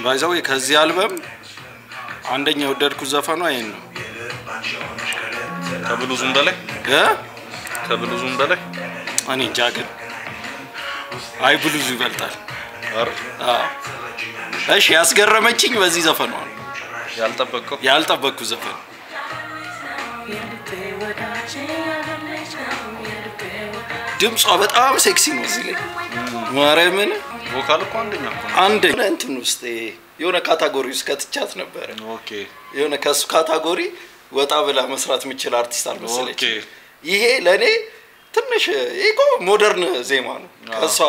ባይዛው ከዚህ አልበም አንደኛ ወደድኩ ዘፈኑ አይን ነው ከብሉዙም በላይ እኔ ጃገን አይ ብሉዙ ይበልጣል እሺ ያስገረመችኝ በዚህ ዘፈኑ ያልጠበቅኩ ዘፈን ድምጿ በጣም ሴክሲ ነው እዚህ ላይ ማርያምን ቮካል እኮ አንደኛ እንትን ውስጥ የሆነ ካታጎሪ ውስጥ ከተቻት ነበር ኦኬ የሆነ ከሱ ካታጎሪ ወጣ ብላ መስራት የሚችል አርቲስት አልመሰለች ይሄ ለኔ ትንሽ ኢኮ ሞደርን ዜማ ነው ከሷ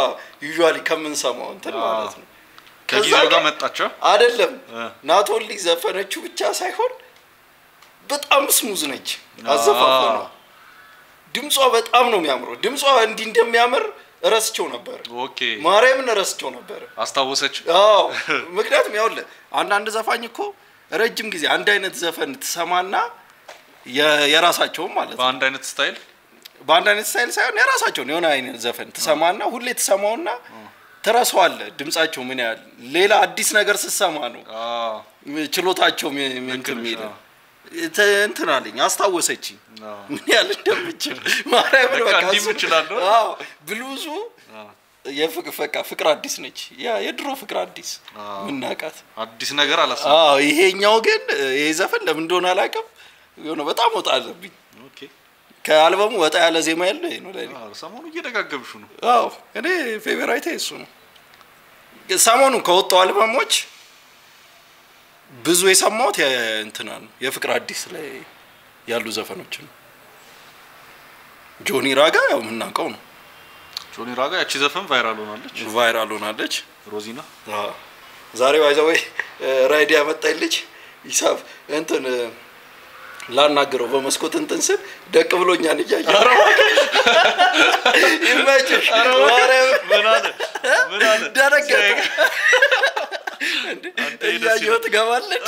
ዩዥዋሊ ከመንሰማው እንትን ማለት ነው ከጊዜው ጋር መጣቸው አይደለም ናቶሊ ዘፈነቹ ብቻ ሳይሆን በጣም ስሙዝ ነች አዘፋፈኑ ድምጿ በጣም ነው የሚያምረው ድምጿ እንዲህ እንደሚያምር ረስቸው ነበር ኦኬ ማርያምን ረስቸው ነበር አስታወሰች አዎ ምክንያቱም ያውለ አንድ ዘፋኝ እኮ ረጅም ጊዜ አንድ አይነት ዘፈን ተሰማና የራሳቸው ማለት ነው በአንድ አይነት ስታይል ሳይሆን የራሳቸው ነው የሆነ አይነት ዘፈን ተሰማና ሁሌ ተሰማውና ተራሷል ድምጻቸው ምን ያህል ሌላ አዲስ ነገር ሲሰማ ነው ችሎታቸው ምን ከሚል እንትን አለኝ አስታወሰችኝ ምን ያህል እንደምችል ማርያምን በቃ እንደምችላለሁ አዎ ብሉዙ ፍቅር አዲስ ነች ያ የድሮ ፍቅር አዲስ ምናቃት አዲስ ነገር አላሰብም አዎ ይሄኛው ግን ይሄ ዘፈን ለምን እንደሆነ አላውቅም የሆነ በጣም ወጣለብኝ ኦኬ ከአልበሙ ወጣ ያለ ዜማ ያለው ነው ለኔ ሰሞኑ እየደጋገብሽ ነው አዎ እኔ ፌቨራይት እሱ ነው ሰሞኑ ከወጣው አልበሞች ብዙ የሰማሁት እንትና ነው የፍቅር አዲስ ላይ ያሉ ዘፈኖች ነው ጆኒ ራጋ ያው ምናቀው ነው ጆኒ ራጋ ያቺ ዘፈን ቫይራል ሆናለች ሮዚና ዛሬ ባይዘው ራይድ ያመጣልኝ ሂሳብ እንትን ላናገረው በመስኮት እንትን ስል ደቅ ብሎኛል እያየ ይመችሽ ምን አለ ደረገ እያየው ትገባለች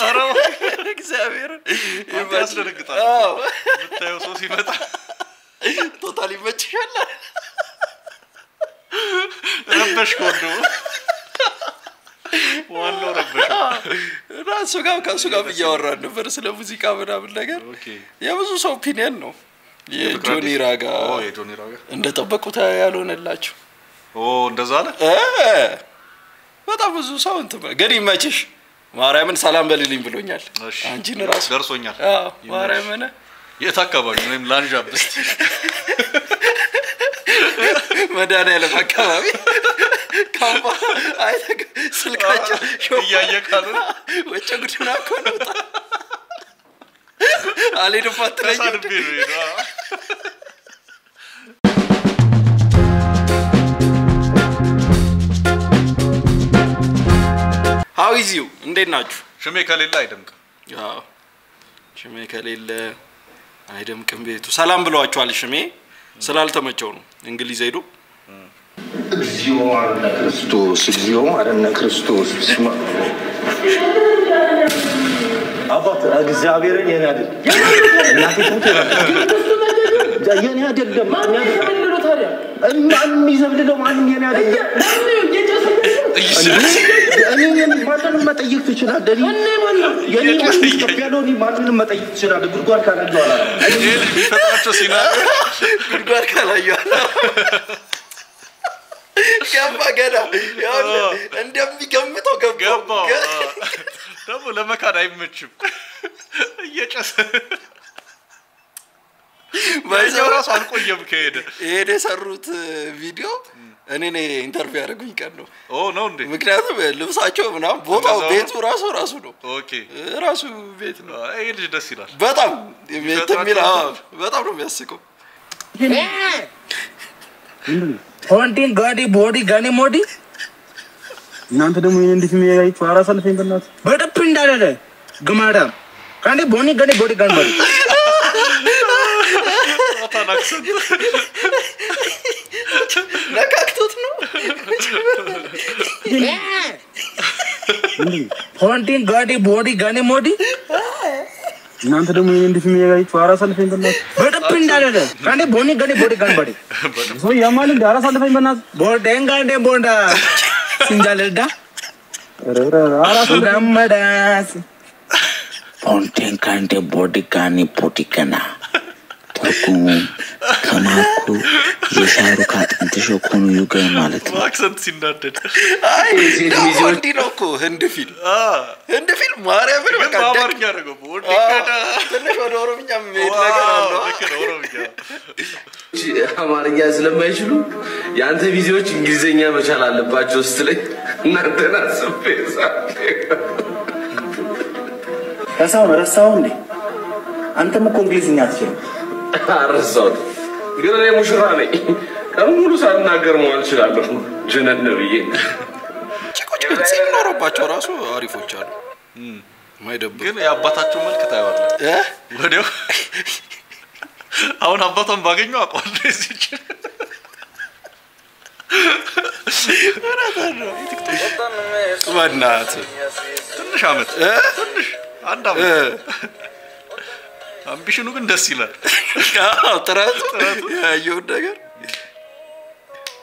እግዚአብሔር ያስደነግጣል ብታየው ሰው ሲመጣ ቶታሊ ይመችሻል ረበሽ ኮንዶ ዋናው ረበሽ ራሱ ጋር ከሱ ጋር እያወራን ነበር ስለ ሙዚቃ ምናምን ነገር የብዙ ሰው ኦፒኒየን ነው የጆኒ ራጋ እንደጠበቁት ያልሆነላችሁ እንደዛ አለ በጣም ብዙ ሰው እንትን ግን ይመችሽ ማርያምን ሰላም በልልኝ ብሎኛል አንቺን ራስ ደርሶኛል ማርያምን የት አካባቢ ምንም ላንጃብስት መዳንያለም አካባቢ ካምባ አይተክ ስልካቸው እያየካሉ ወጭ ጉድና ኮንታ አልሄድባት ላይ How is you? እንዴት ናችሁ? ሽሜ ከሌለ አይደምቅም። አዎ ሽሜ ከሌለ አይደምቅም ቤቱ። ሰላም ብለዋችኋል ሽሜ ስላልተመቸው ነው እንግሊዝ ሄዶ እግዚኦ አለ ክርስቶስ አባት እግዚአብሔርን የኔ አይደል እናቴ ፎቶ የኔ አይደለም ማንም ታዲያ ማንም ይዘብልለው ማንም የኔ አይደለም እኔ ማንንም መጠየቅ ትችላለህ የኔ ኢትዮጵያኖኒ ማንንም መጠየቅ ትችላለህ ጉድጓድ ካላየው አላ እኔ ቢፈጣቸው ሲናገር ጉድጓድ ካላየው አላ ገባ ገና ያው እንደሚገምተው ገባ ደግሞ ለመካድ አይመችም እየጨሰ ባይዘው ራስ አልቆየም ከሄደ ይሄ ሰሩት ቪዲዮ እኔ ነኝ ኢንተርቪው ያደረጉኝ ቀን ነው ነው እንዴ ምክንያቱም ልብሳቸው ምናምን ቦታው ቤቱ ራሱ ነው ኦኬ ራሱ ቤት ነው ይሄ ልጅ ደስ ይላል በጣም በጣም ነው የሚያስቀው ሆንቲን ጋዲ ቦዲ ጋኒ ሞዲ እናንተ ደግሞ ይሄን እንዴት የሚያይቱ አራሳልፈኝ በእናት በደፕ እንዳለ ግማዳ ካንዲ ቦኒ ጋዲ ቦዲ ጋኒ ሞዲ አታናክሰን ለካክቶት ነው ሆንቲን ጋዲ ቦዲ ጋኒ ሞዲ እናንተ ደግሞ ይሄን እንዴት የሚያይቱ አራሳልፈኝ በእናት በደፕ እንዳለ ካንዲ ቦኒ ጋዲ ቦዲ ጋኒ ሞዲ ሶ ያማል እንደ አራሳልፈኝ በእናት ቦርደን ጋንዴ ቦንዳ ሲንጃለዳ Gammadas. Ponten kante bodikani potikana. Takum kamaku yesharu kaጥንት ሾኮኑ ይገኝ ማለት ነው አክሰንት ሲናደድ አይ ዲዞንቲ ነው እኮ ህንድ ፊልም ማርያም ነው በቃ ባባርኛ ያረገው ወዲከዳ ትንሽ ወደ ኦሮምኛ ሜድ ነገር አለው ኦሮምኛ አማርኛ ስለማይችሉ ያንተ ቪዲዮዎች እንግሊዘኛ መቻል አለባቸው ስትለኝ እናንተና ስፔሳ ረሳው እንዴ አንተም እኮ እንግሊዝኛ አትችልም አረሳው ግን እኔ ሙሽራ ነኝ ከሙሉ ሳናገር መዋል እችላለሁ ጀነን ነብዬ ጭቆጭ ሲኖርባቸው ራሱ አሪፎች አሉ ማይደብ ግን ያባታቸው መልክ ታይዋለህ ወዲያው አሁን አባቷን ባገኘው አቋል እዚች ወናት ትንሽ አመት ትንሽ አንድ አመት አምቢሽኑ ግን ደስ ይላል ጥራቱ ያየው ነገር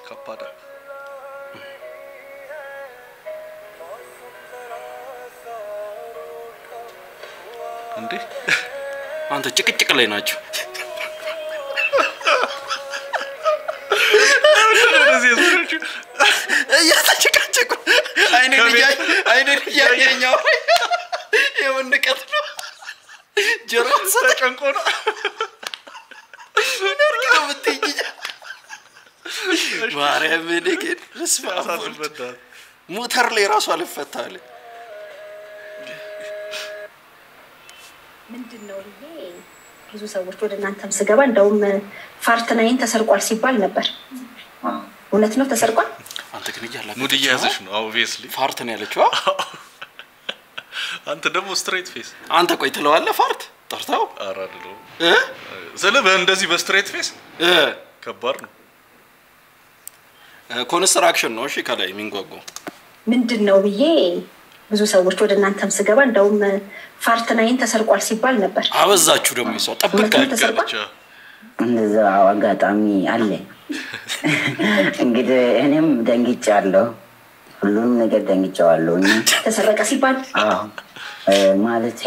ከባድ እንዴ አንተ ጭቅጭቅ ላይ ናቸው እያተጨቃጨቁ አይኔን እያየኛው የወንቀት ነው ጀሮን ተጨንቆ ነው ነርካው ብትይኝ ማርያም ለከን ለስፋት ሞተር ላይ ራሱ አልፈታለ ምንድነው ይሄ ብዙ ሰዎች ወደ እናንተም ስገባ እንደውም ፋርትናይን ተሰርቋል ሲባል ነበር እውነት ነው ተሰርቋል አንተ ግን ይያላ ሙድ ያዘሽ ነው obviously ፋርትን ያለችው አንተ ደግሞ ስትሬት ፌስ አንተ ቆይ ትለዋለ ፋርት ጠርታው አራድሎ ስለበ እንደዚህ በስትሬት ፌስ ከባድ ነው ኮንስትራክሽን ነው እሺ ከላይ ሚንጓጓ ምንድነው ይሄ ብዙ ሰዎች ወደ እናንተም ስገባ እንደውም ፋርትናይን ተሰርቋል ሲባል ነበር አበዛችሁ ደግሞ ይሰው ጠብቀህ እንደዛ አጋጣሚ አለ እንግዲህ እኔም ደንግጫለሁ ሁሉም ነገር ደንግጫለሁ ተሰረቀ ሲባል ማለት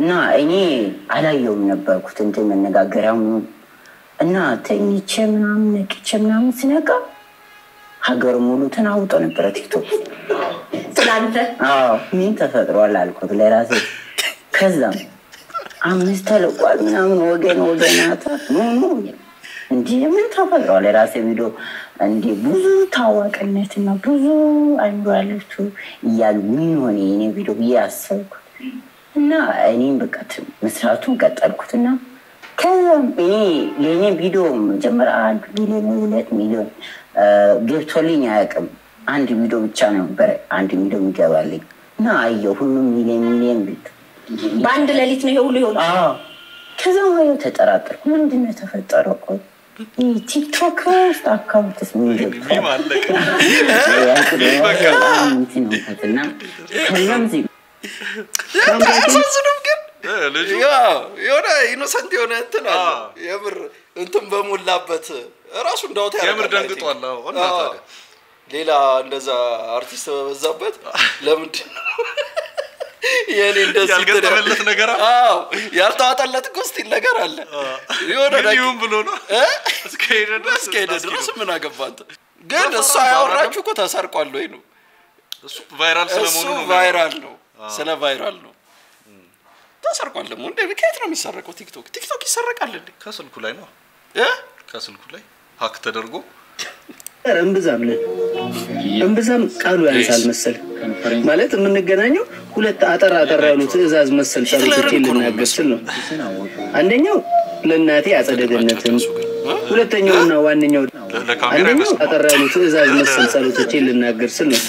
እና እኔ አላየውም ነበርኩት እንትን መነጋገሪያው እና ተኝቼ ምናምን ነቅቼ ምናምን ስነቃ ሀገር ሙሉ ተናውጦ ነበር ቲክቶክ ስላንተ ምን ተፈጥሯል አልኩት ለራሴ ከዛም አምስት ተለቋል ምናምን ወገናታ እንዴ ምን ተፈጥሯል ለራሴ ቪዲዮ እንዴ ብዙ ታዋቂነትና ብዙ አይምሮአለቹ ያሉ ምን ሆነ የኔ ቪዲዮ ያሰብኩ እና እኔም በቃ መስራቱን ቀጠልኩትና ከዛም የኔ ቪዲዮ መጀመሪያ 1 ሚሊዮን 2 ሚሊዮን ገብቶልኝ አያውቅም አንድ ቪዲዮ ብቻ ነበር አንድ ሚሊዮን ይገባልኝ እና አየሁ ሁሉም ሚሊዮን ቢት በአንድ ሌሊት ነው ይሁሉ ይሁሉ ከዛም አየሁ ተጠራጠርኩ ምንድነው ተፈጠረው ቆይ ቲክቶክ ውስጥ አካውንትስ ምንድነው ማለቀ በቃ እንትና ከዛም ታሳዝኑም ግን ልጅ የሆነ ኢኖሰንት የሆነ እንትን አለ የምር እንትን በሞላበት ራሱ እንዳውታ ያረጋል የምር ደንግጧል እና ታዲያ ሌላ እንደዛ አርቲስት በበዛበት ለምንድን ነው የኔ እንደዚህ ያልገጠመለት ነገር አለ ያልተዋጠለት ኮስቲል ነገር አለ የሆነ ዲዩም ብሎ ነው እስከሄደ ድረስ ምን አገባንተ ግን እሱ ያወራችሁ እኮ ተሰርቋል ወይ ነው እሱ ቫይራል ስለመሆኑ ነው ቫይራል ነው ስለ ቫይራል ነው ተሰርቋል ደግሞ እንዴ ከየት ነው የሚሰረቀው ቲክቶክ ይሰረቃል እንዴ ከስልኩ ላይ ነው ከስልኩ ላይ ሀክ ተደርጎ እምብዛም ቃሉ ያንሳል መሰል ማለት የምንገናኘው ሁለት አጠራ ያሉ ትዕዛዝ መሰል ጸሎቶች ልናገስል ነው አንደኛው ለናቴ አጸደገነትን ሁለተኛውና ዋንኛው አንደኛው አጠራ ያሉ ትዕዛዝ መሰል ጸሎቶች ልናገስል ነው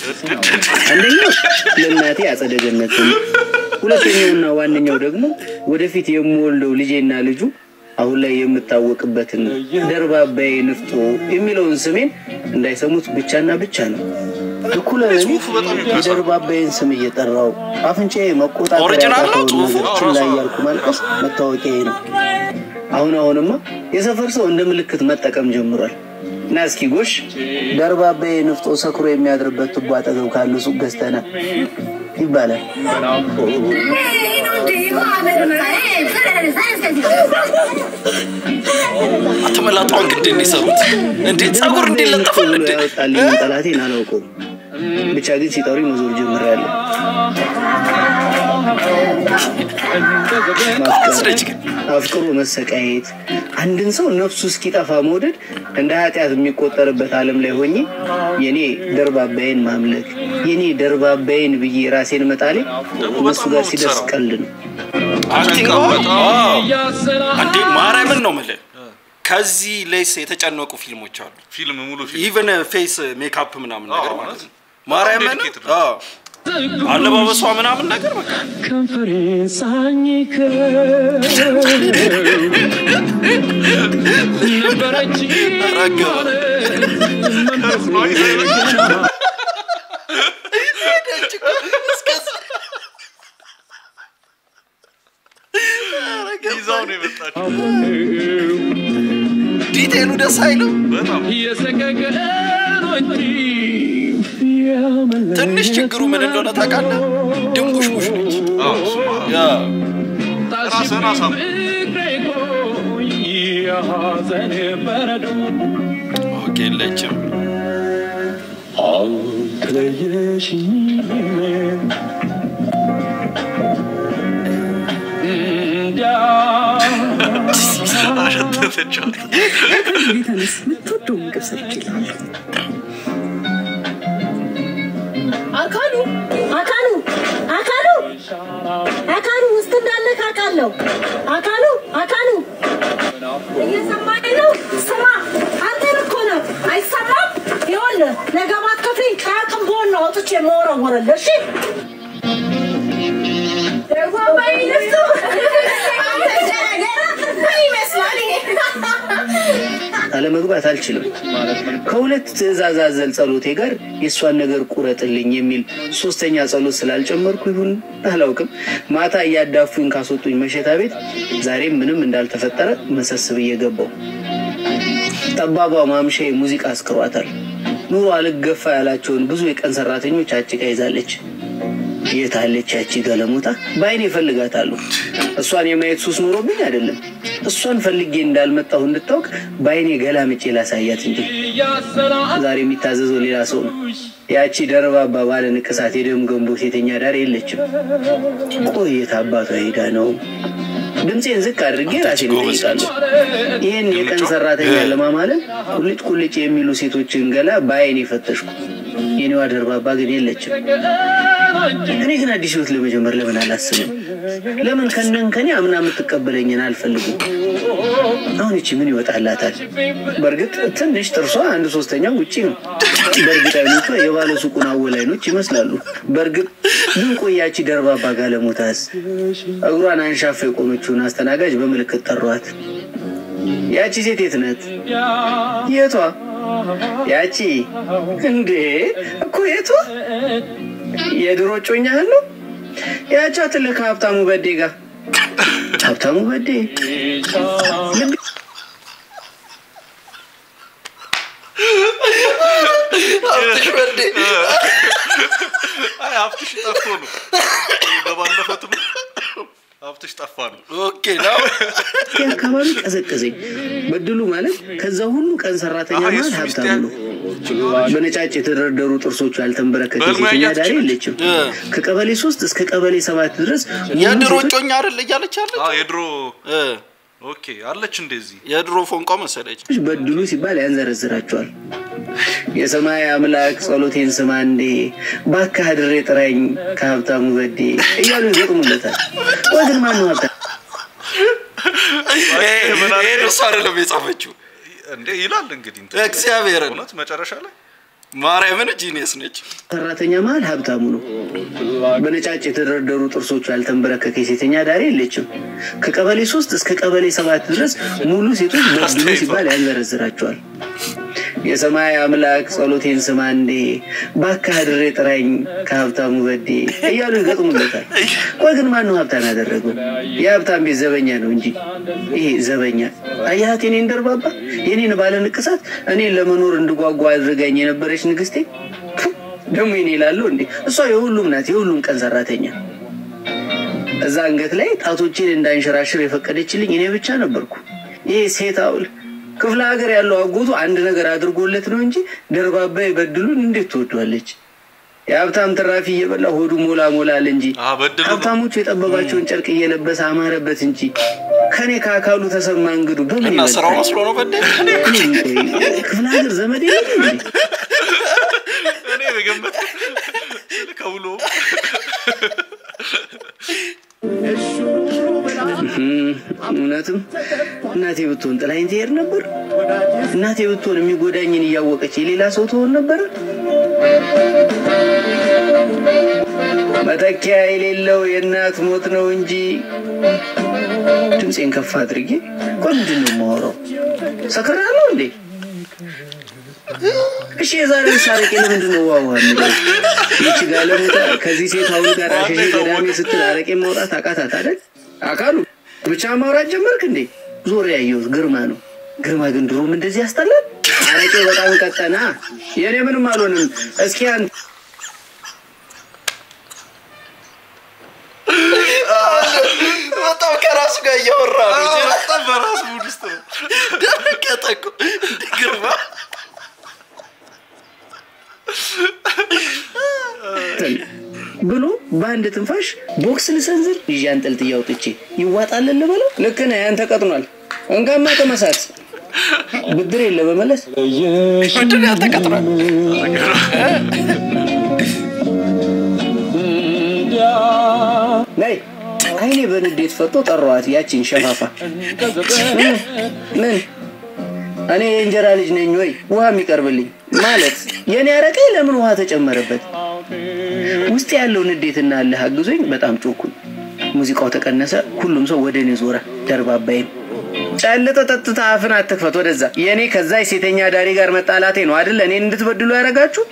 አንደኛው ለናቴ አጸደገነትን ሁለተኛውና ዋንኛው ደግሞ ወደፊት የምወልደው ልጄና ልጁ አሁን ላይ የምታወቅበትን ደርባባይ ንፍጦ የሚለውን ስሜን እንዳይሰሙት ብቻና ብቻ ነው እኩለ ደርባባይን ስም እየጠራው አፍንጫዬ መቆጣጠር ኦሪጂናል ነው ጽሁፉ ላይ ያልኩ ማልቀስ መታወቂያዬ ነው አሁንማ የሰፈር ሰው እንደ ምልክት መጠቀም ጀምሯል ናስኪ ጎሽ ደርባቤ ንፍጦ ሰክሮ የሚያድርበት ቱቦ አጠገብ ካሉ ሱቅ ገዝተና ይባላል። አተመላጣው እንግዲህ እንዲሰሩት እንዴ ጸጉር እንዲለጠፋል እንዴ ጠላቴን አላውቀውም ብቻ ግን ሲጠሩኝ መዞር ጀምሬያለሁ። አፍቅሮ መሰቃየት አንድን ሰው ነፍሱ እስኪጠፋ መውደድ እንደ ኃጢያት የሚቆጠርበት ዓለም ላይ ሆኜ የኔ ደርባባዬን ማምለክ የኔ ደርባባዬን ብዬ ራሴን መጣሌ እሱ ጋር ሲደርስ ቀልድ ነው። አክቲንግ አንዴ ማርያምን ነው ማለት ከዚህ ሌስ የተጨነቁ ፊልሞች አሉ። ፊልም ሙሉ ፊልም ኢቭን ፌስ ሜካፕ ምናምን ነገር ማለት ነው። ማርያምን አለባበሷ ምናምን ነገር በቃ ከንፈሬሳኝ ነበረች ዲቴሉ ደስ አይልም በጣም ትንሽ ችግሩ ምን እንደሆነ ታውቃለህ? ድንቡሽቡሽ ነች። ያ ራስህን አሳም ኦኬ ለችም አካሉ ውስጥ እንዳለ ካቃለው አካሉ እየሰማኝ ነው። ስማ አንተ እኮ ነው አይሰማም። ይኸውልህ ለገባት ከፍኝ ካቅም ቦን ነው አውጥቼ የምወረወረልህ። እሺ አለመግባት አልችልም። ከሁለት ትዕዛዝ አዘል ጸሎቴ ጋር የሷን ነገር ቁረጥልኝ የሚል ሶስተኛ ጸሎት ስላልጨመርኩ ይሁን አላውቅም ማታ ያዳፉኝ ካስወጡኝ መሸታ ቤት ዛሬም ምንም እንዳልተፈጠረ መሰስብ እየገባው ጠባቧ ማምሼ ሙዚቃ አስከሯታል። ኑሮ አልገፋ ያላቸውን ብዙ የቀን ሰራተኞች አጭቃ ይዛለች። የታለች ያቺ ገለሞታ ባይኔ ፈልጋታለሁ። እሷን የማየት ሱስ ኖሮብኝ አይደለም እሷን ፈልጌ እንዳልመጣሁ እንድታውቅ ባይኔ ገላምጬ ላሳያት እንጂ ዛሬ የሚታዘዘው ሌላ ሰው ነው። ያቺ ደርባባ ባለ ንቅሳት የደም ገንቦ ሴተኛ ዳር የለችም። ቆየት አባቷ ሄዳ ነው። ድምጼን ዝቅ አድርጌ ራሴን ጠይቃለሁ። ይሄን የቀን ሰራተኛ ለማማለን ቁልጭ የሚሉ ሴቶችን ገላ ባይኔ ፈተሽኩ። የኔዋ ደርባባ ግን የለችም። እኔ ግን አዲስ ህይወት ለመጀመር ለምን አላስብም? ለምን ከነንከኔ አምና የምትቀበለኝን አልፈልግም? አሁን እቺ ምን ይወጣላታል? በርግጥ ትንሽ ጥርሷ 1/3 ውጪ ነው። በርግጥ አይኖቿ የባለ ሱቁን አወላይኖች ይመስላሉ። በርግጥ ምን ቆያቺ ደርባባ ጋለሞታስ እግሯን አንሻፍ የቆመችውን አስተናጋጅ በመልክት ጠሯት። ያቺ ሴት የት ናት? የቷ? ያቺ እንዴ እኮ የቷ? የድሮ ጮኛህ ነው? ያቻ ትልቅ ሀብታሙ በዴ ጋር ሀብታሙ በዴ አይ ሀብትሽ ጠፍቶ ነው በባለፈው ሀብትሽ ጠፋ ነው። ኦኬ ነው ያካባቢ ቀዘቀዘኝ። በድሉ ማለት ከዛ ሁሉ ቀን ሰራተኛ ማለት ሀብታሙ ነው። በነጫጭ የተደረደሩ ጥርሶቹ ያልተንበረከከ ሴተኛ ዳር የለችም። ከቀበሌ 3 እስከ ቀበሌ 7 ድረስ የድሮ ጮኛ አይደል እያለች አለች። የድሮ ኦኬ አለች እንደዚህ የድሮ ፎንቋ መሰለች። በድሉ ሲባል ያንዘረዝራቸዋል። የሰማይ አምላክ ጸሎቴን ስማ እንዴ ባካ ድሬ ጥራኝ ከሀብታሙ በዴ እያሉ ይገጥሙለታል። ወግን ማን ነው ሀብታሙ? ይሄ እሷ አይደለም የጻፈችው እንዴ ይላል እንግዲህ እግዚአብሔር እውነት መጨረሻ ላይ ማርያምን ጂኒየስ ነች። ሰራተኛ ማለት ሀብታሙ ነው። በነጫጭ የተደረደሩ ጥርሶቹ ያልተንበረከከ ሴተኛ ዳር የለችም። ከቀበሌ 3 እስከ ቀበሌ 7 ድረስ ሙሉ ሴቶች በድሉ ሲባል ያንዘረዝራቸዋል። የሰማይ አምላክ ጸሎቴን ስማ እንዴ ባካ ድሬ ጥራኝ ከሀብታሙ በዴ እያሉ ይገጥሙለታል። ቆይ ግን ማን ነው ሀብታም ያደረገው? የሀብታም ቤት ዘበኛ ነው እንጂ ይሄ ዘበኛ አያት የኔን ደርባባ የኔን ባለ ንቅሳት እኔን ለመኖር እንድጓጓ አድርጋኝ የነበረች ንግስቴ ደሞ የኔ ይላሉ እንዴ እሷ የሁሉም ናት የሁሉም ቀን ሰራተኛ። እዛ አንገት ላይ ጣቶቼን እንዳንሸራሽር የፈቀደችልኝ እኔ ብቻ ነበርኩ። ይሄ ሴታውል ክፍለ ሀገር ያለው አጎቱ አንድ ነገር አድርጎለት ነው እንጂ ደርባባ ይበድሉን እንዴት ትወዷለች? የሀብታም ትራፊ እየበላ ሆዱ ሞላ ሞላል እንጂ ሀብታሞቹ የጠበባቸውን ጨርቅ እየለበሰ አማረበት እንጂ ከኔ ከአካሉ ተሰማ እንግዱ በምን እና ስራው መስሎ ነው በደል ክፍለ ሀገር ዘመድ የለም እንዴ? እኔ በገመት ከውሎ እውነትም እናቴ ብትሆን ጥላኝ ትሄድ ነበር። እናቴ ብትሆን የሚጎዳኝን እያወቀች የሌላ ሰው ትሆን ነበር። መተኪያ የሌለው የእናት ሞት ነው እንጂ ድምፄን ከፍ አድርጌ ቆይ ምንድን ነው የማወራው? ሰክራለሁ እንዴ? እሺ የዛሬ ሳርቄ ለምንድን ነው ዋው የሚለው? ይቺ ጋለሞታ ከዚህ ሴት አሁን ጋር አሸሼ ገዳሜ ስትል አረቄ ማውጣት አቃታት አይደል? አካሉ ብቻ ማውራት ጀመርክ እንዴ? ዙሪያ ያየው ግርማ ነው። ግርማ ግን ድሮም እንደዚህ ያስጠላል። አረቄ በጣም ቀጠና። የኔ ምንም አልሆንም። እስኪ አንተ በጣም ከራሱ ጋር እያወራ ነው። በጣም በራሱ ሙድ ውስጥ ነው። ደረቀጠቁ ግርማ ብሎ በአንድ ትንፋሽ ቦክስ ልሰንዝር ይዣንጥልት ያውጥቼ ይዋጣልን ልበለው። ልክ ነህ ያንተ ቀጥኗል። እንጋማ ተመሳት ብድር የለ በመለስ ምንድን ያንተ ቀጥኗል? ነይ አይኔ በንዴት ፈጦ ጠሯት ያቺን ሸፋፋ። ምን እኔ የእንጀራ ልጅ ነኝ ወይ ውሃ የሚቀርብልኝ ማለት የኔ አረቄ ለምን ውሃ ተጨመረበት? ውስጥ ያለው ንዴትና አለህ አግዞኝ በጣም ጮኩኝ። ሙዚቃው ተቀነሰ። ሁሉም ሰው ወደኔ ዞረ። ደርባባዬ ጫልተ ተጥታ አፍን አትክፈት ወደዛ። የኔ ከዛ ሴተኛ ዳሪ ጋር መጣላቴ ነው አይደል እኔን እንድትበድሉ ያረጋችሁ?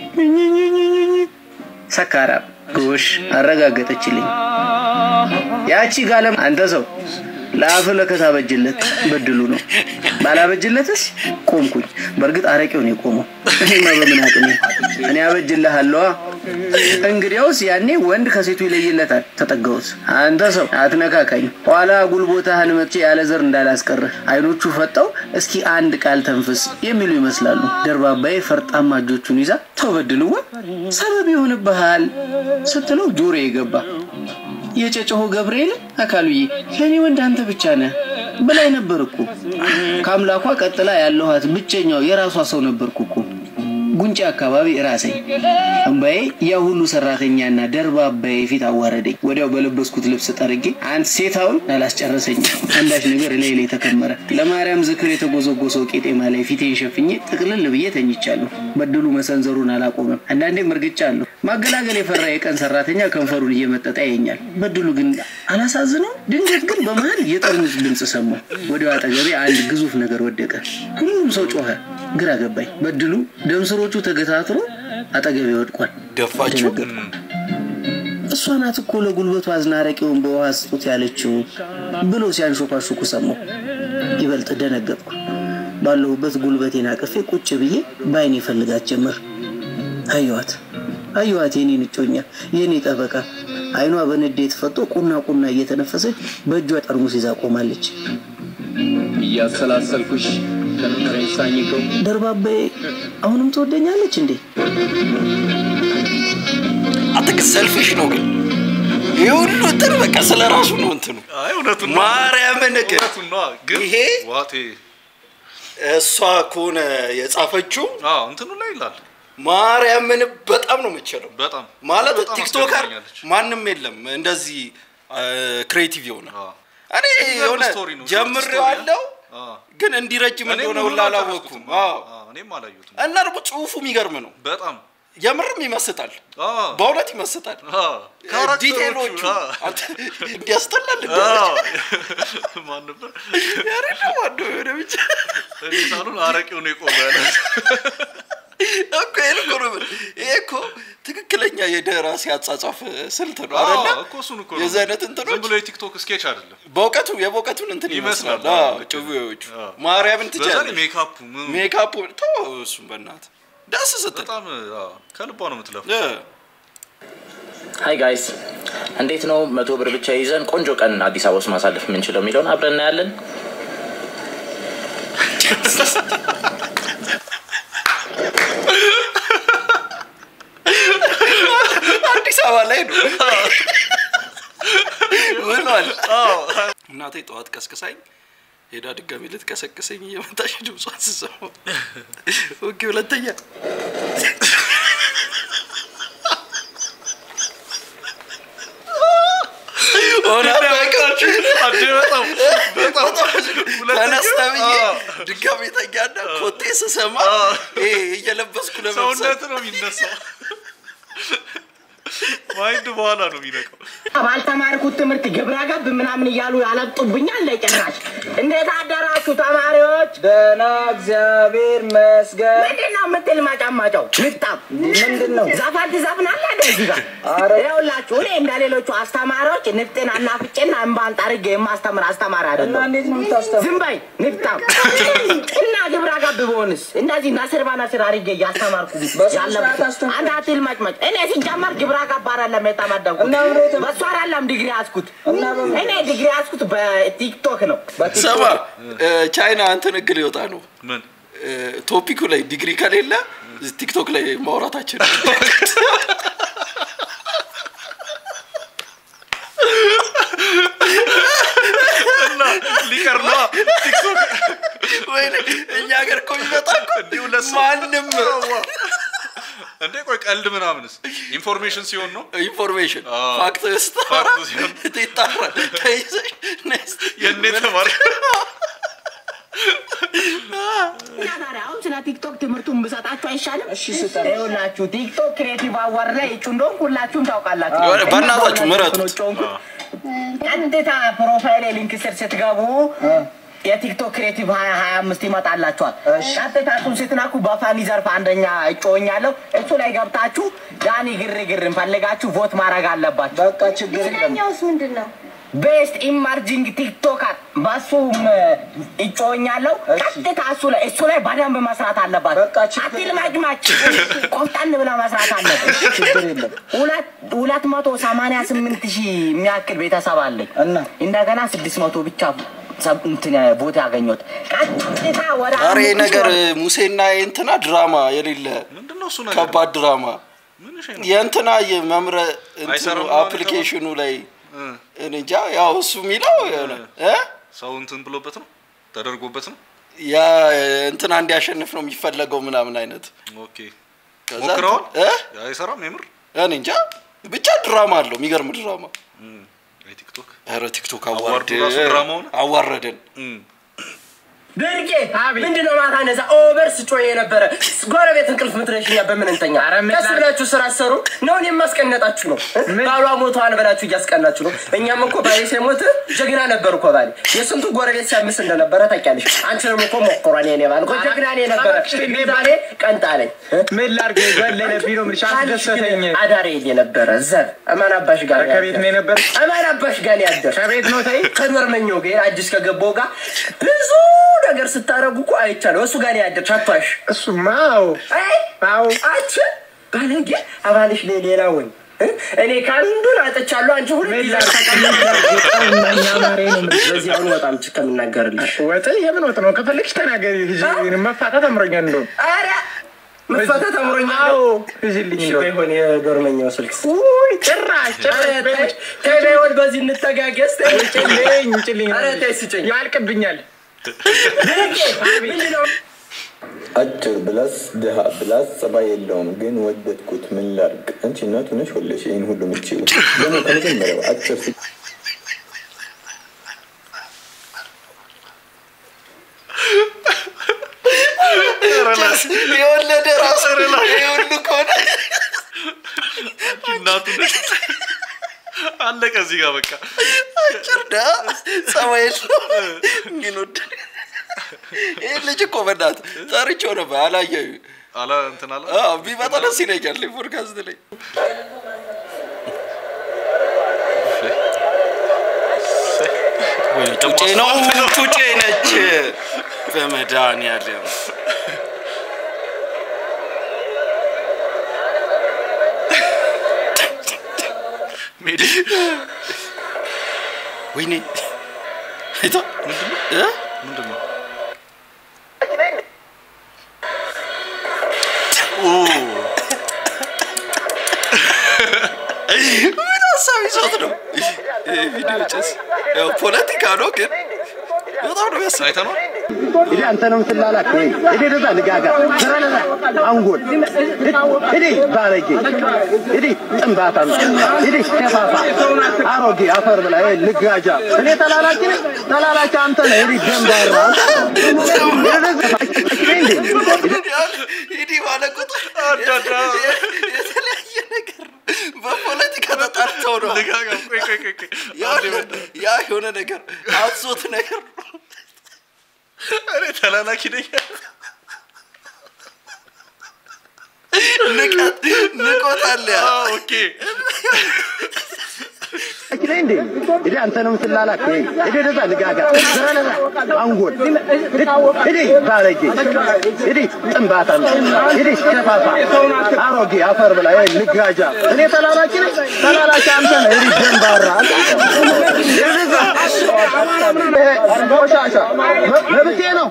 ሰካራ ጎሽ አረጋገጠችልኝ። ያቺ ጋለም አንተ ሰው ላፍ ለከታበጅለት በድሉ ነው። ባላበጅለትስ ቆምኩኝ። በርግጥ አረቄው ነው የቆመው። እኔማ በምን አቅሜ እኔ አበጅልሃለሁ። እንግዲያውስ ያኔ ወንድ ከሴቱ ይለይለታል። ተጠጋውት አንተ ሰው አትነካካኝ። ኋላ ጉልቦታህን መጥቼ ያለ ዘር እንዳላስቀርህ። አይኖቹ ፈጣው እስኪ አንድ ቃል ተንፍስ የሚሉ ይመስላሉ። ደርባባዬ ፈርጣማ እጆቹን ይዛ ተበድሉዋ ሰበብ ይሆንብሃል ስትለው ጆሮ ይገባ። የጨጨሆ ገብርኤል አካሉዬ ለኔ ወንድ አንተ ብቻ ነህ በላይ ነበርኩ። ካምላኳ ቀጥላ ያለኋት ብቸኛው የራሷ ሰው ነበርኩ። ጉንጫ አካባቢ ራሰኝ። እንባዬ ያ ሁሉ ሰራተኛና ደርባባዬ ፊት አዋረደኝ። ወዲያው በለበስኩት ልብስ ጠርጌ አንተ ሴታውን አላስጨረሰኝ። አንዳች ነገር ላይ ተከመረ። ለማርያም ዝክር የተጎዘጎሰው ቄጤማ ላይ ፊቴን ሸፍኜ ጥቅልል ብዬ ተኝቻለሁ። በድሉ መሰንዘሩን አላቆመም። አንዳንዴ መርግጫለሁ። ማገላገል የፈራ የቀን ሰራተኛ ከንፈሩን እየመጠጠ ያየኛል። በድሉ ግን አላሳዝነው። ድንገት ግን በመሃል የጠርሙስ ድምጽ ሰማሁ። ወዲያው አጠገቤ አንድ ግዙፍ ነገር ወደቀ። ሁሉም ሰው ጮኸ። ግራ ገባኝ። በድሉ ደምስሮቹ ተገታትሮ አጠገቤ ወድቋል። ደፋችሁ እሷ ናት እኮ ለጉልበቱ አዝናረቂውን በውሃ ስጡት ያለችው ብሎ ሲያንሾካሹኩ ሰማሁ። ይበልጥ ደነገጥኩ። ባለሁበት ጉልበቴን አቅፌ ቁጭ ብዬ ባይኔ ፈልጋት ጀመር። አየኋት የኔን እጮኛ የኔ ጠበቃ። አይኗ በንዴት ፈጦ ቁና እየተነፈሰች በእጇ ጠርሙስ ይዛ ቆማለች። እያሰላሰልኩሽ ከንፈሬሳኝከው ደርባባዬ አሁንም ትወደኛለች እንዴ? አትከሰልፍሽ ነው ግን ይሁሉ ጥር በቃ ስለራሱ ነው እንትኑ። አይ እውነቱን ማርያምን እውነቱን ነው ግን ይሄ ዋቴ እሷ ኮነ የጻፈችው እንትኑ ላይ ይላል። ማርያምን በጣም ነው የምትችለው። በጣም ማለት ቲክቶከር ማንም የለም እንደዚህ ክሬቲቭ የሆነ። እኔ የሆነ ጀምሬዋለሁ ግን እንዲረጅም እንደሆነ ሁላ አላወኩም። እኔም አላየሁትም። እና ደግሞ ጽሁፉ የሚገርም ነው በጣም የምርም ይመስጣል በእውነት ይመስጣል ዲቴሎቹ እንዲያስተላል ማን ነበር ያረለ ወዶ ወደ ብቻ እኔ ሳሉን አረቂው ነው የቆመው እኮ ይልቁንም እኮ ትክክለኛ የደራሲ አጻጻፍ ስልት ነው አይደል እኮ እሱን እኮ የዛነት እንትኖች ዝም ብሎ የቲክቶክ ስኬች አይደለም በእውቀቱን እንትን ይመስላል ጭውዮቹ ማርያምን ትቻለሽ ሜካፑ እሱም በእናት ደስ ስትል በጣም ከልቧ ነው የምትለፈው ሃይ ጋይስ እንዴት ነው 100 ብር ብቻ ይዘን ቆንጆ ቀን አዲስ አበባ ውስጥ ማሳለፍ የምንችለው የሚለውን አብረን እናያለን አዲስ አበባ ላይ ነው ወላሂ እናቴ ጠዋት ቀስቀሳኝ ሄዳ ድጋሚ ልትቀሰቅሰኝ እየመጣች ድምጿን ስሰማው ኦኬ ሁለተኛ ኦና ባይካቹ አደረጣው በጣም ተነስተብኝ ድጋሚ ተኛና ኮቴ ስሰማ እየለበስኩ ለመሰለ ሰውነት ነው የሚነሳው ማይንድ በኋላ ነው የሚነቀው ባልተማርኩት ትምህርት ግብረ ገብ ምናምን ይያሉ ያለጡብኛል ለጨራሽ እንዴት አደራችሁ ተማሪዎች ደህና እግዚአብሔር ይመስገን ምንድነው የምትል ማጫማጫው ልጣም ምንድነው ዛፋት ዛፍናል አይደል ጋር አረ ያውላችሁ እኔ እንደሌሎቹ አስተማሪዎች ንፍጤን አናፍጬና እንባን ጣርጌ የማስተምር አስተማሪ አይደለም እና እንዴት ነው የምታስተምረው ዝም በይ ንፍጣም እና ግብረ ገብ ቢሆንስ እንደዚህ ናስር አርጌ ያስተማርኩ ያለበት አንድ አትል ማጭማጭ እኔ ሲጀመር ግብረ ገብ አይደለም የተመደብኩት በሷ አይደለም ዲግሪ ያስኩት እኔ ዲግሪ ያስኩት በቲክቶክ ነው ሰባ ቻይና እንትን እግል ይወጣ ነው ምን ቶፒኩ ላይ ዲግሪ ከሌለ ቲክቶክ ላይ ማውራታችን እና ሊቀርና ቲክቶክ ወይ እኛ ሀገር እኮ ይመጣል ማንም እንዴ ቆይ ቀልድ ምናምንስ ኢንፎርሜሽን ሲሆን ነው ኢንፎርሜሽን ፋክት ሲሆን ትይጣራል ከይዘሽ ኔክስት የኔ ተማሪ ያዳራው ስለ ቲክቶክ ትምህርቱን ብሰጣችሁ አይሻልም እሺ ስጠኝ ይኸውላችሁ ቲክቶክ ክሬቲቭ አዋርድ ላይ እጩ እንደሆን ሁላችሁም ታውቃላችሁ በእናታችሁ ምረጡ ቀጥታ ፕሮፋይል ሊንክ ስር ስትገቡ የቲክቶክ ክሬቲቭ 2025 ይመጣላችኋል ቀጥታ እሱን ስትናኩ በፋኒ ዘርፍ አንደኛ እጮኛለሁ እሱ ላይ ገብታችሁ ዳኒ ግርግርን ፈልጋችሁ ቮት ማድረግ አለባችሁ በቃ ችግር የለም ያኛውስ ምንድነው ቤስት ኢመርጂንግ ቲክቶከር ባሱም እጮኛለሁ ቀጥታ እሱ ላይ በደንብ መስራት አለባችሁ በቃ ችግር ማግማች ቆንጣን ብላ መስራት አለበት ችግር የለም 288000 የሚያክል ቤተሰብ አለኝ እና እንደገና 600 ብቻ እንትን ቦታ ያገኙት ቀጥታ ወራ አሬ ነገር ሙሴና እንትና ድራማ የሌለ ምንድነው እሱ ነገር ከባድ ድራማ የእንትና የመምረ እንትኑ አፕሊኬሽኑ ላይ እንጃ ያው እሱ ሚለው ሰው እንትን ብሎበት ነው ተደርጎበት ነው ያ እንትና እንዲያሸንፍ ነው የሚፈለገው ምናምን አይነት ኦኬ ሞክረዋል አይሰራም የምር እኔ እንጃ ብቻ ድራማ አለው የሚገርም ድራማ ቲክቶክ አረ ቲክቶክ አዋርድ ድራማውን አዋረደን ድርቄ ምንድነው ማታ ነዛ ኦቨር ስጮይ የነበረ ጎረቤት እንቅልፍ ምትረሽኛ በምን እንተኛ ከስብላችሁ ስራ ሰሩ ነው እኔ ማስቀነጣችሁ ነው ባሏ ሞቷል በላችሁ እያስቀናችሁ ነው እኛም እኮ ባሌ ሲሞት ጀግና ነበር እኮ ባሌ የስንቱ ጎረቤት ሲያምስ እንደነበረ ታውቂያለሽ አንቺንም እኮ ሞክሯን የኔ ባል እኮ ጀግና ነበር ባሌ ቀንጣለኝ ምን ላርገ ዘለለብኝ ነው ምንሽ አስደሰተኝ አዳሬ የነበረ ዘር አማናባሽ ጋር ከቤት ነው ነበር አማናባሽ ጋር ያደር ከቤት ነው ታይ ከዶርመኛው ጋር አዲስ ከገባው ጋር ብዙ ነገር ስታረጉ እኮ አይቻለው እሱ ጋር ያደርች አጥቷሽ እሱ ማው አው አጭ ባለጌ አባልሽ ሌላው እኔ ካንዱን አጥቻለሁ አንቺ ሁሉ ይላል ተቀምጠኛ ማሬ ነው በዚህ አሁን በጣም ተከምናገርልሽ ወጥ የምን ወጥ ነው ከፈለግሽ ተናገሪ ልጅ መፋታት አምሮኛ እንደው አረ መፋታት አምሮኛ አው ልጅልኝ ነው ይሆን የዶርመኛው ስልክ ውይ ጭራሽ ተደውል በዚህ እንተጋገስ ጭልኝ አረ ተስጭኝ ያልቅብኛል አጭር ብላስ ደሃ ብላስ ጸባይ የለውም ግን ወደድኩት ምን ላርግ አንቺ እናቱ ነሽ ወለሽ ይሄን ሁሉ ምጪው ደግሞ ከመጀመሪያው አጭር የወለደ ራሱ ሁሉ ከሆነ አለቀ እዚህ ጋር በቃ ጭርዳ ሰማይል ግን ወደ ይሄ ልጅ እኮ በእናትህ ጠርቼው ነበር አላየሁ አላ እንትን አላ ቢመጣ ደስ ይለኛል ፖድካስት ላይ ጩጬ ነው ጩጬ ነች በመድኃኒዓለም ሜዲ ወይኔ አይቶ ምንድነው ምን ሀሳብ ይዞት ነው ቪዲዮ ጭስ ያው ፖለቲካ ነው ግን በጣም ነው ያሳይታ ነው إذا أنت نمت لا لك إذا رضا لقاقا أنقول إذا بارجي إذا تنباتا إذا كفافا أروجي أفر بلا لقاجا إذا تلالاك أنت إذا جنبارا إذا وانا كنت በፖለቲካ ተጣርተው ነው ያ የሆነ ነገር አዞት ነገር አሬ ተላላኪ ነኝ ንቆታል ያ ኦኬ أكيد إذا أنت نمت لا لك إذا رضا لقاقا أنقول إذا بارجي إذا تنباتا إذا كفافا أروجي أفر بلا لقاجا إذا تلالاك أنت إذا جنبارا وشاشا مبتينو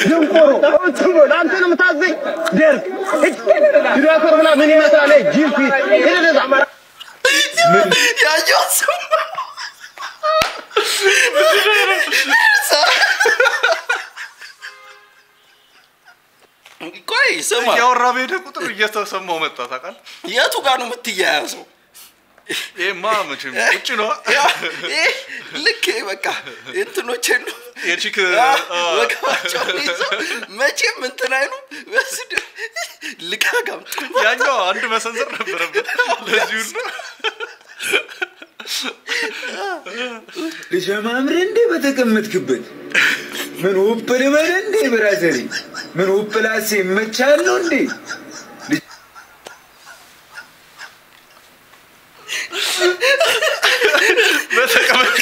ينقروا أنت نمتازي ديرك إذا أفر بلا مني مثلا جيل فيه إذا يا جوسف ቆይ ስማ ያወራ በሄደ ቁጥር እየተሰማው መጣ ታውቃል የቱ ጋር ነው የምትያያዘው ኤማ መቼም እጭ ነው ልክ በቃ እንትኖቼ ነው የቺክ ወጋቸው መቼም እንትን አይሉ ወስድ ልካጋም ያኛው አንድ መሰንዘር ነበረበት ለዚህ ሁሉ ልጀማምር እንዴ በተቀመጥክበት ምን ወበለ በለ እንዴ ብራዘሪ ምን ወበላሴ መቻል ነው እንዴ በተቀመጥ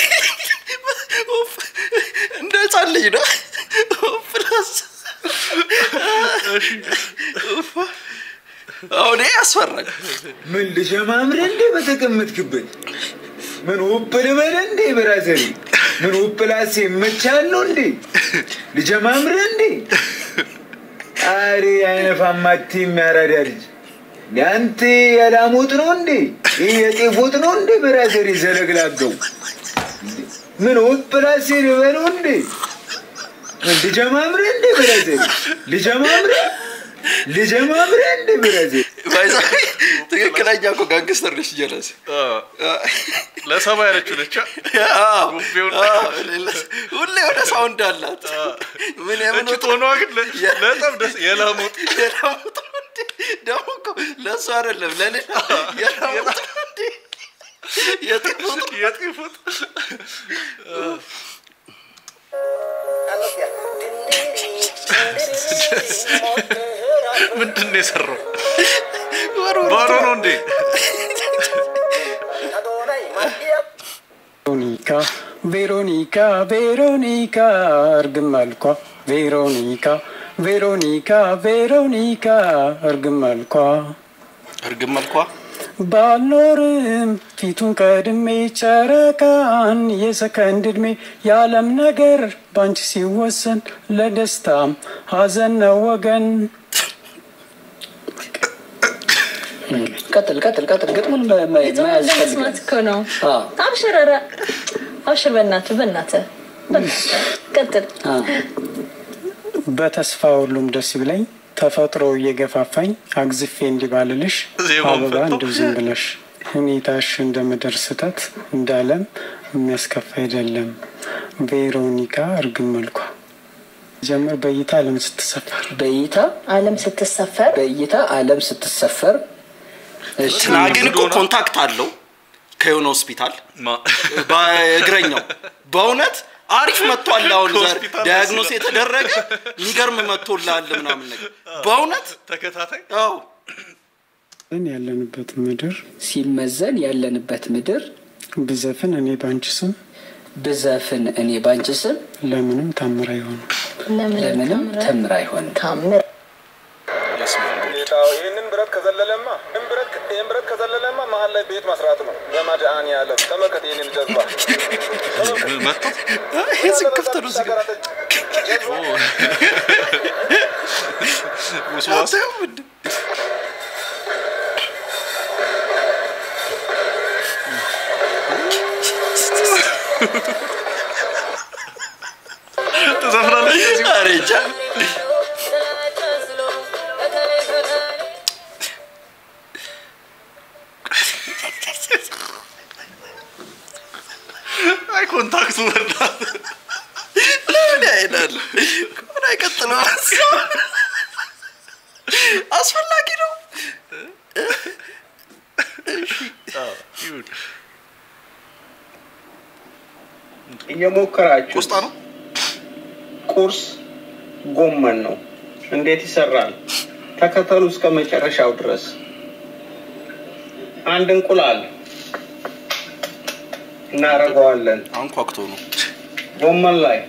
እንደ ጻልኝ ነው ፕላስ እሺ አሁን ያስፈራል ምን ልጀማምር እንዴ በተቀመጥክበት ምን ወበለ በለ እንዴ ብራዘሪ ምን ወበላሴ መቻል ነው እንዴ ልጀማምር እንዴ አሪ አይነፋማቲ የሚያራዳል ያንተ ያላሞት ነው እንዴ የጤፎት ነው እንዴ ብራዘሪ ዘለግላገው ምን ወበላሴ ነው እንዴ ልጀማምር እንዴ ብራዘሪ ልጀማምር እንዴ ብራዘሪ ባይዛ ትክክለኛ እኮ ጋንግስተር ነሽ ጀለስ ለሰባ ያለችው ነች ሁሌ ወደ ሳውንድ አላት ምን የምን ቶኖ ግን ለጠብ ደስ የላሙጥ ደግሞ እኮ ለእሱ አይደለም ለሌላ የላሙጥ የጥፉት ምንድን ነው የሰራው ባሮ ነው እንዴ ቬሮኒካ እርግማልኳ ቬሮኒካ እርግማልኳ ባልኖርም ፊቱን ቀድሜ ጨረቃን የሰከንድ እድሜ የዓለም ነገር ባንቺ ሲወሰን ለደስታም ሀዘን ነው ወገን ቀጥል ግጥሙን ማያዝ መስማት እኮ ነው አብሽረረ አብሽር በእናትህ ቀጥል በተስፋ ሁሉም ደስ ይብለኝ ተፈጥሮ እየገፋፋኝ አግዝፌ እንዲባልልሽ አበባ እንደው ዝም ብለሽ ሁኔታሽ እንደምድር ስተት እንዳለም የሚያስከፋ አይደለም ቬሮኒካ እርግማልኳ ጀምር በእይታ ዓለም ስትሰፈር እና ግን እኮ ኮንታክት አለው ከዮነ ሆስፒታል በእግረኛው በእውነት አሪፍ መጥቷል አሁን ዳያግኖስ የተደረገ የሚገርም መጥቶላል ምናምን ነገር በእውነት ተከታታይ አዎ ያለንበት ምድር ሲመዘን ያለንበት ምድር ብዘፍን እኔ ባንቺ ስም ብዘፍን እኔ ባንቺ ስም ለምንም ታምር አይሆንም ለምንም ታምር አይሆንም ታምር ይህንን ብረት ከዘለለማ መሀል ላይ ቤት መስራት ነው በማዳን ያለ ተመከተ ይህንን ጀዝባ መጥቶ የዝክፍት ነው ዝግ ወስዋስ ተዘፍራለች አሬጃ አይ ኮንታክቱ ወጣ ለምን አይደል ኮና ይቀጥለው አስፈላጊ ነው እየሞከራችሁ ቁስጣ ነው ቁርስ ጎመን ነው እንዴት ይሰራል ተከተሉ እስከ መጨረሻው ድረስ አንድ እንቁላል እናረጋዋለን አንኳክቶ ነው ጎመን ላይ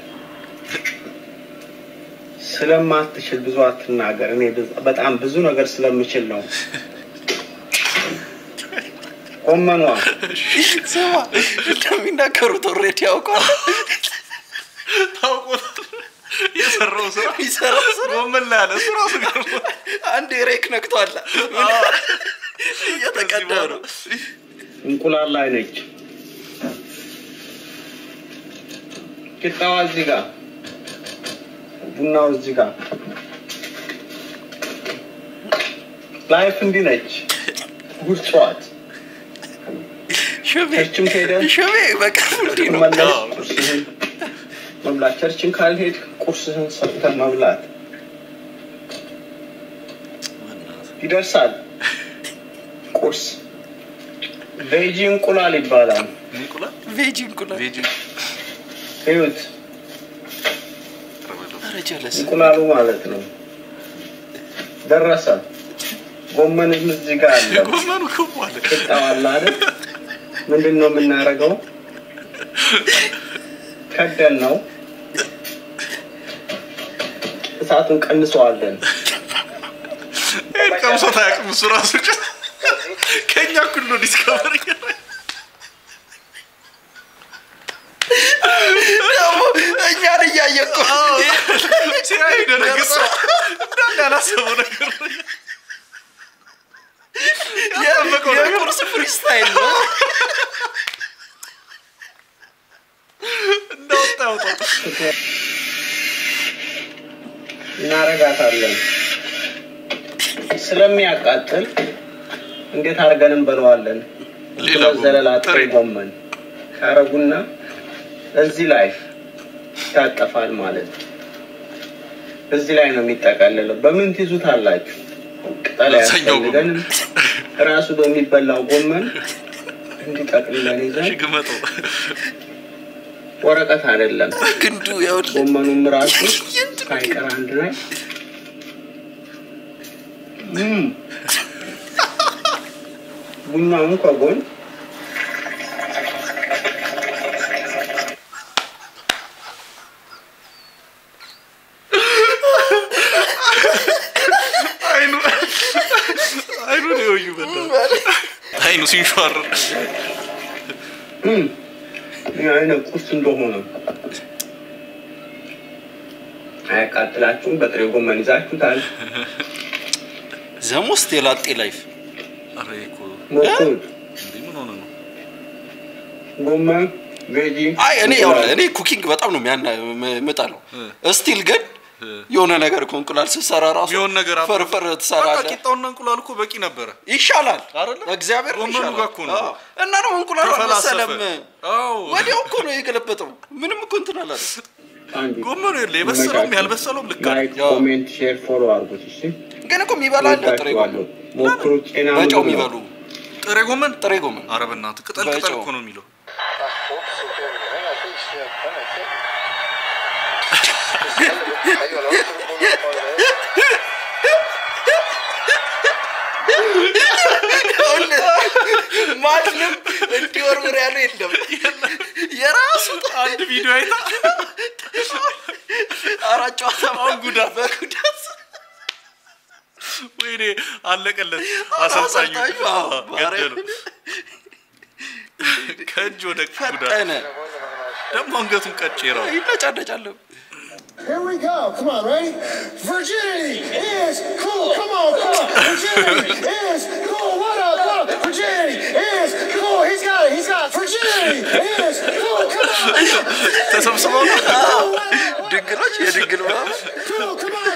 ስለማትችል ብዙ አትናገር እኔ በጣም ብዙ ነገር ስለምችል ነው ጎመኗ ሰማ እንደሚናገሩት ኦሬዲ ያውቃል ታውቆታል የሰራው ስራ ጎመን ላይ አለ እሱ ራሱ ጋር አንድ ሬክ ነክቷል እየተቀዳ ነው እንቁላል ላይ ነች ቂጣዋ እዚህ ጋር ቡናው እዚህ ጋር ላይፍ እንዲህ ነች ጉርጿት ቸርችም ከሄደ በቃ እንዲህ ነው መብላት ቸርችን ካልሄድ ቁርስህን ሰርተህ መብላት ይደርሳል ቁርስ ቬጂ እንቁላል ይባላል ቬጂ እንቁላል ህይወት እንቁላሉ ማለት ነው ደረሰ ጎመን እዚህ ጋር አለ ጎመኑ ከቧል ቂጣዋል አይደል ምንድነው የምናረገው ከደን ነው እሳቱን ቀንሰዋለን ቀምሶት አያውቅም እሱ ራሱ ከኛ ሁሉ ዲስከቨሪ እኛን እያየቁ ሲያይ ደነገጠ እንዳላሰበው ነገር የቁርስ ፍሪስታይል ነው እንዳወጣ እናረጋታለን ስለሚያቃጥል እንዴት አድርገን እንበለዋለን ሌላ ዘለላጥ ጎመን ካረጉና እዚህ ላይ ታጠፋል ማለት እዚህ ላይ ነው የሚጠቀለለው በምን ትይዙታላችሁ ቅጠል ያስፈልገን ራሱ በሚበላው ጎመን እንዲጠቅልለን ይዘን ግመጡ ወረቀት አይደለም ግንዱ ያው ጎመኑም ራሱ ሳይቀር አንድ ላይ ቡናውን ከጎን አይኑ ሲንሿር አይነ ቁርስ እንደሆነ አያቃጥላችሁም በጥሬ ጎመን ይዛችሁታል ዘሞስት የላጤ ላይፍ አሬኮ እንዴ ምን ሆነ ነው ጎመን ቬጂ አይ እኔ ኩኪንግ በጣም ነው የሚያመጣለው ስቲል ግን የሆነ ነገር እንቁላል ሲሰራ ራሱ የሆነ ነገር ፈርፈር ተሰራለ ቂጣውና እንቁላል እኮ በቂ ነበር ይሻላል አይደል እግዚአብሔር ጎመኑ ጋር እኮ ነው እና ነው እንቁላል አልሰለም ወዲያው እኮ ነው የገለበጠው ምንም እኮ እንትን አላለ ጎመኑ የበሰለውም ያልበሰለውም ልክ ኮሜንት ሼር ፎሎ አድርጉት እሺ ግን እኮ የሚበላል ጥሬ ጎመኑ ሞክሩ ጤና በጨው የሚበሉ ጥሬ ጎመን ኧረ በእናትህ ቅጠል እኮ ነው የሚለው ማንም እንዲወርወር ያለው የለም የራሱ አንድ ቪዲዮ አይታ አራጫታ ጉዳት በጉዳት ወይኔ አለቀለት አሰልጣኙ ገደሉ ከእጅ ወደ ጉዳት ደግሞ አንገቱን ቀጭራው ይነጫነጫለሁ Here we go. Come on, ready? Virginity is cool. Come on. Virginity is cool. What up? Virginity is cool. He's got it. Virginity is cool. Come on. ተሰብስበው ድንግሎች የድንግል ባባ Come on.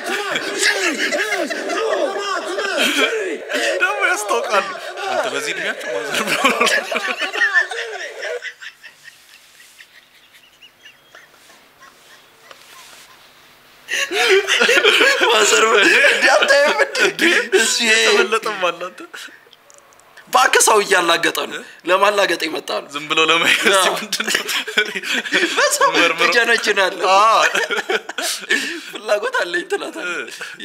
Virginity is cool. Come on. ደግሞ ያስታውቃሉ አንተ በዚህ እድሜያቸው ማዘር ብሎ ማዘር ዲያታዬ እሱ ተበለጠም አላንተ ባከሳው እያላገጠ ነው ለማላገጥ ይመጣሉ ዝም ብሎ ለማይከስ ምንድነው በሰው ጀነችናል ፍላጎት አለኝ ትላታል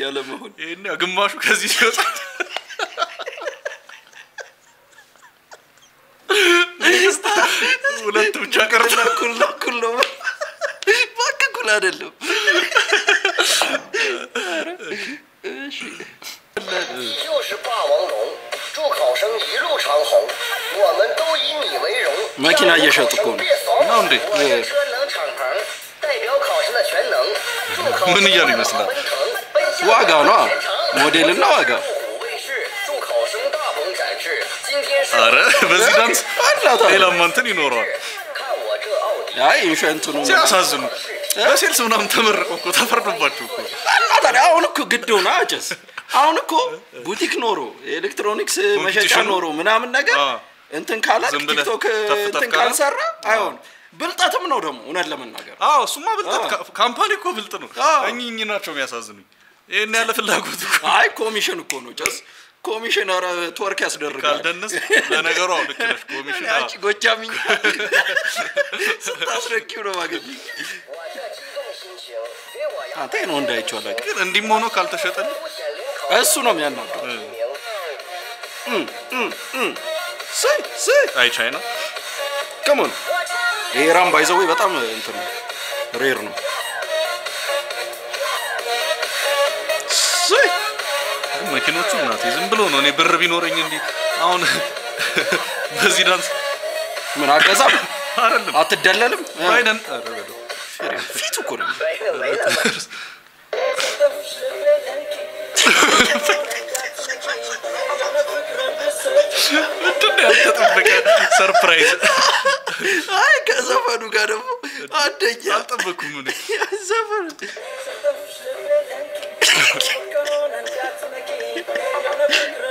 ያለ መሆን ይሄን ግማሹ ከዚህ ሲወጣ ሁለት ብቻ ቀርና ኩል ባከኩል አይደለም እሺ 就是霸王龙，祝考生一路长虹，我们都以你为荣。 መኪና እየሸጡ እኮ ነው እንዴ车能敞篷，代表考生的全能。祝考生 ምን እያሉ ይመስላል ዋጋው ነው ሞዴልና ዋጋው祝考生大鹏展翅，今天是 አረ በዚህ ዳንስ ሌላ ማንተን ይኖራል አይ ኢንሸንቱ ነው ሲያሳዝኑ በሴልስ ምናምን ተመረቁ እኮ ተፈርዶባቸው እኮ ታዲያ አሁን እኮ ግድ ሆነ አጨስ አሁን እኮ ቡቲክ ኖሮ ኤሌክትሮኒክስ መሸጫ ኖሮ ምናምን ነገር እንትን ካላ ቲክቶክ እንትን ካልሰራ አይሆን ብልጣትም ነው ደግሞ እውነት ለመናገር አዎ እሱማ ብልጣት ካምፓኒ እኮ ብልጥ ነው እኚህ ናቸው የሚያሳዝኑኝ ይሄን ያለ ፍላጎት እኮ አይ ኮሚሽን እኮ ነው ጨስ ኮሚሽን አረ ቶርክ ያስደርጋል ካልደነስ ለነገሩ አው ልክ ነሽ ኮሚሽን ያቺ ጎጃሚኝ ስታስረኪው ነው ማገኝ አንተ ነው እንዳይቻለ ግን እንዲም ሆኖ ካልተሸጠል እሱ ነው የሚያናደው አይ ቻይና ከሞን ኢራን ባይዘው በጣም እንትን ሬር ነው መኪኖቹ እናቴ ዝም ብሎ ነው እኔ ብር ቢኖረኝ እንዲ አሁን በዚህ ዳንስ ምን አገዛ አይደለም አትደለልም ባይደን ፊቱ እኮ ነው ምንድነው ያልተጠበቀ ሰርፕራይዝ አይ ከዘፈኑ ጋር ደግሞ አንደኛ አልጠበኩም እኔ ዘፈኑ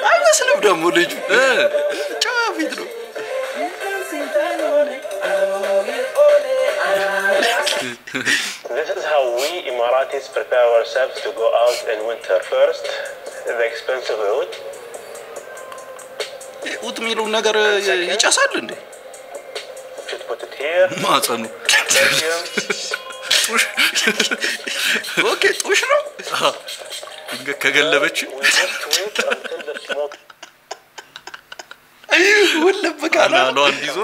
አይመስልም ደግሞ ልጁ ጨዋ ፊት ነው This is how we Emiratis prepare ourselves to go out in winter. First, the expensive oud. ኡት ሚሉን ነገር ይጨሳል እንዴ Should put it here. ማጸኑ ኦኬ ጡሽ ነው ከገለበች ወለበካላ ነው አንዲዞ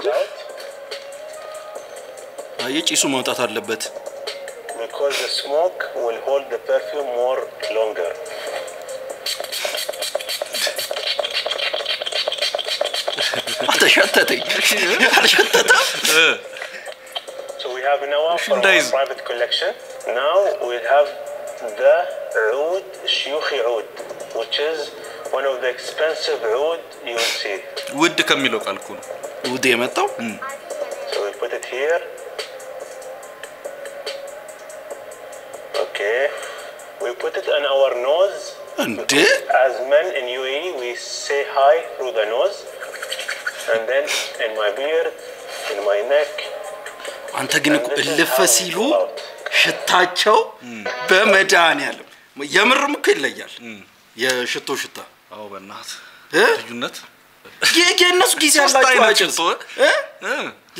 አየጪሱ መውጣት አለበት because the smoke will hold the perfume more longer. አተሸተተኝ አልሸተተም So we have now for our private collection. Now we have the oud, shuyukhi oud, which is one of the expensive oud you will see. ውድ ከሚለው ቃልኩ ነው ውድ የመጣው So we put it here. Okay. We put it on our nose. እንዴ As men in UAE, we say hi through the nose. And then in my beard, in my neck. አንተ ግን እልፈ ሲሉ ሽታቸው በመድኃኒዓለም የምርም እኮ ይለያል የሽቶ ሽታ አዎ በእናት ልዩነት የእነሱ ጊዜ ያላቸው አጭስ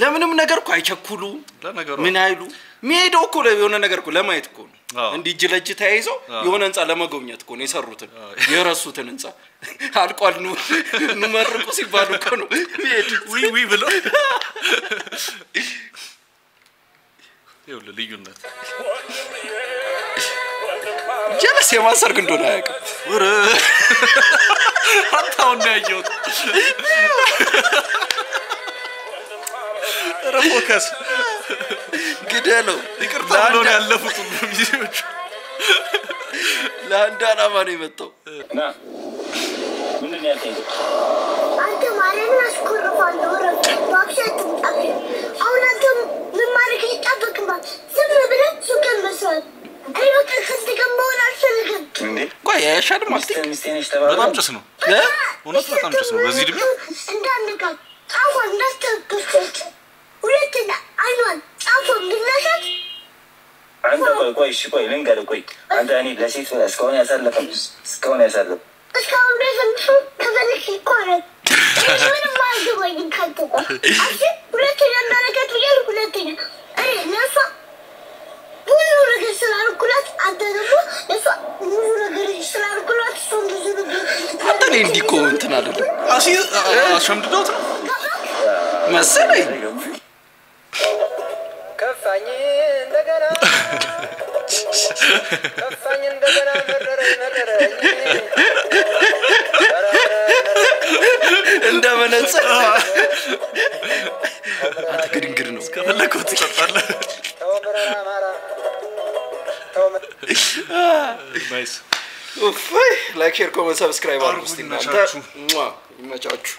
ለምንም ነገር እኮ አይቸኩሉ ምን አይሉ ሚሄደው እኮ የሆነ ነገር እኮ ለማየት እኮ ነው እንዲ እጅ ለእጅ ተያይዘው የሆነ ህንጻ ለመጎብኘት እኮ ነው የሰሩትን የረሱትን ህንጻ አልቋል ነው መርቁ ሲባሉ እኮ ነው ዊ ብሎ ይኸውልህ ልዩነት ጀለስ የማሰርግ እንደሆነ አያውቅም ወረ አንተው ነው ያየሁት ረፎከስ ግደለው ይቅርታ ብሎ ነው ያለፉት ሁሉ ሚዜዎች ለአንድ ዓላማ ነው የመጣው ና ምንድን ያልከኝ አንተ ማረን አስኮርፋለሁ ባክሸት አሁን አንተ ምን ማድረግ ይጠበቅባል ዝም ብለህ ሱቅን መስራት እኔ በቃ ከዚህ ጋር መሆን አልፈልግም እንዴ ቆይ ያሻል ማስቲክ በጣም ጭስ ነው እውነት በጣም ጭስ ነው በዚህ ድምፅ እንዳንካ አሁን እንዳትከፍት ሁለተኛ አይኗን ጫፉን ብለሻት አንተ ቆይ እሺ ቆይ ልንገርህ ቆይ አንተ እኔ ለሴት እስካሁን ያሳለፈም እስካሁን ድረስ ከፈለግሽ ይቆረጥ ምንም አልገባኝም ካንተ ሁለተኛ እንዳረጋት ብያል ሁለተኛ እኔ ለእሷ ብዙ ነገር ስላልኩላት አንተ ደግሞ ለእሷ ብዙ ነገር ስላልኩላት እሷም ብዙ ነገር አንተ እኔ እንዲህ እኮ እንትን አይደለም አሸምድዶት ነው መሰለኝ ከፋኝ እንደገና መረረኝ እንደ መነጽር አንተ ግድንግድ ነው ከፈለከው ትጠጣለህ ናይስ ላይክ ሼር ኮሜንት ሰብስክራይብ አድርጉ እስቲ እናንተ ይመቻችሁ